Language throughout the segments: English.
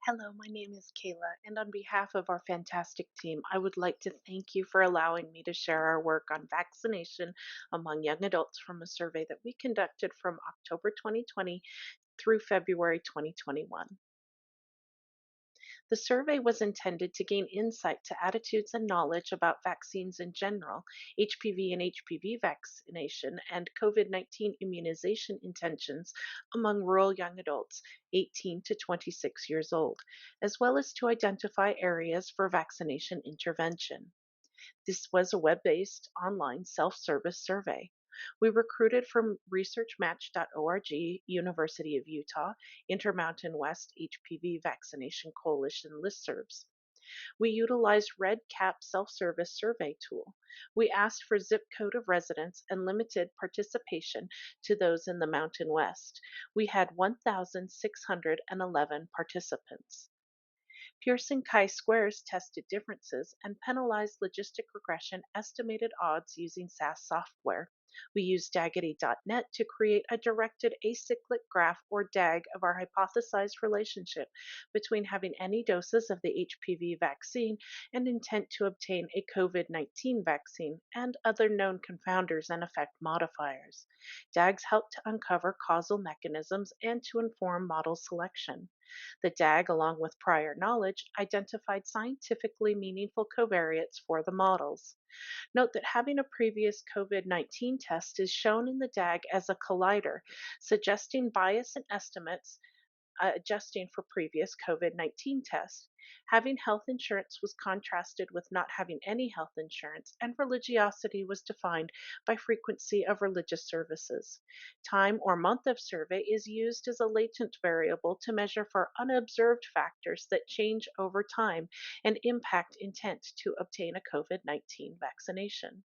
Hello, my name is Kayla, and on behalf of our fantastic team, I would like to thank you for allowing me to share our work on vaccination among young adults from a survey that we conducted from October 2020 through February 2021. The survey was intended to gain insight to attitudes and knowledge about vaccines in general, HPV and HPV vaccination, and COVID 19 immunization intentions among rural young adults 18 to 26 years old, as well as to identify areas for vaccination intervention. This was a web based online self service survey. We recruited from researchmatch.org, University of Utah, Intermountain West HPV Vaccination Coalition listservs. We utilized Red Cap self-service survey tool. We asked for zip code of residence and limited participation to those in the Mountain West. We had 1,611 participants. Pearson chi-squares tested differences and penalized logistic regression estimated odds using SAS software. We used Daggity.net to create a directed acyclic graph or DAG of our hypothesized relationship between having any doses of the HPV vaccine and intent to obtain a COVID 19 vaccine and other known confounders and effect modifiers. DAGs help to uncover causal mechanisms and to inform model selection. The DAG, along with prior knowledge, identified scientifically meaningful covariates for the models. Note that having a previous COVID 19 test is shown in the DAG as a collider, suggesting bias in estimates adjusting for previous COVID 19 tests. Having health insurance was contrasted with not having any health insurance, and religiosity was defined by frequency of religious services. Time or month of survey is used as a latent variable to measure for unobserved factors that change over time and impact intent to obtain a COVID 19 vaccination.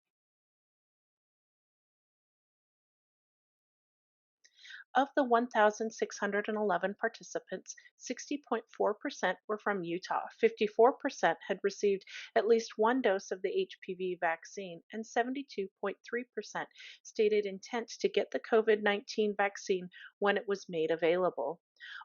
Of the 1,611 participants, 60.4% were from Utah, 54% had received at least one dose of the HPV vaccine, and 72.3% stated intent to get the COVID 19 vaccine when it was made available.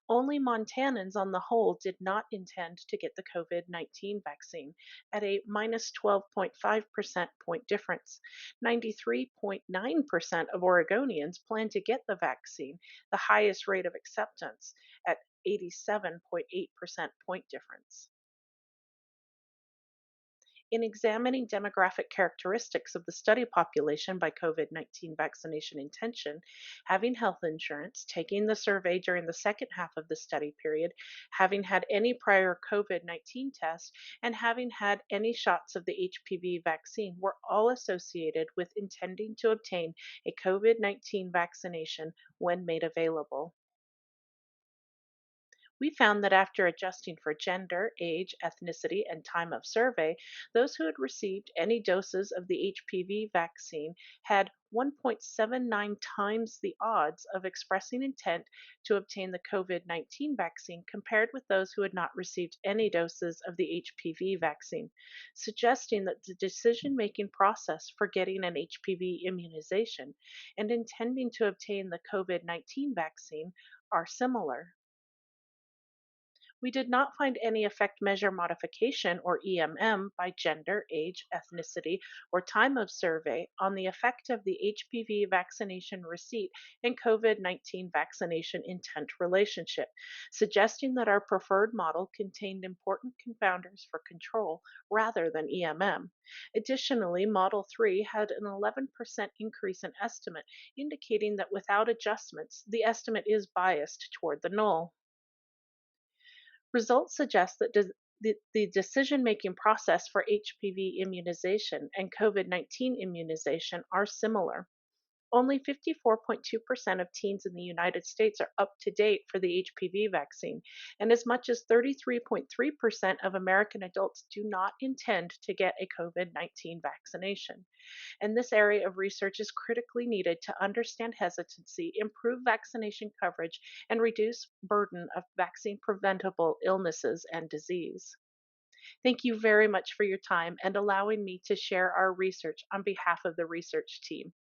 Only Montanans on the whole did not intend to get the COVID 19 vaccine at a minus 12.5% point difference. 93.9% of Oregonians plan to get the vaccine, the highest rate of acceptance at 87.8% point difference. In examining demographic characteristics of the study population by COVID 19 vaccination intention, having health insurance, taking the survey during the second half of the study period, having had any prior COVID 19 test, and having had any shots of the HPV vaccine were all associated with intending to obtain a COVID 19 vaccination when made available. We found that after adjusting for gender, age, ethnicity, and time of survey, those who had received any doses of the HPV vaccine had 1.79 times the odds of expressing intent to obtain the COVID 19 vaccine compared with those who had not received any doses of the HPV vaccine, suggesting that the decision making process for getting an HPV immunization and intending to obtain the COVID 19 vaccine are similar. We did not find any effect measure modification or EMM by gender, age, ethnicity, or time of survey on the effect of the HPV vaccination receipt and COVID 19 vaccination intent relationship, suggesting that our preferred model contained important confounders for control rather than EMM. Additionally, Model 3 had an 11% increase in estimate, indicating that without adjustments, the estimate is biased toward the null. Results suggest that the decision making process for HPV immunization and COVID 19 immunization are similar. Only 54.2% of teens in the United States are up to date for the HPV vaccine, and as much as 33.3% of American adults do not intend to get a COVID 19 vaccination. And this area of research is critically needed to understand hesitancy, improve vaccination coverage, and reduce burden of vaccine preventable illnesses and disease. Thank you very much for your time and allowing me to share our research on behalf of the research team.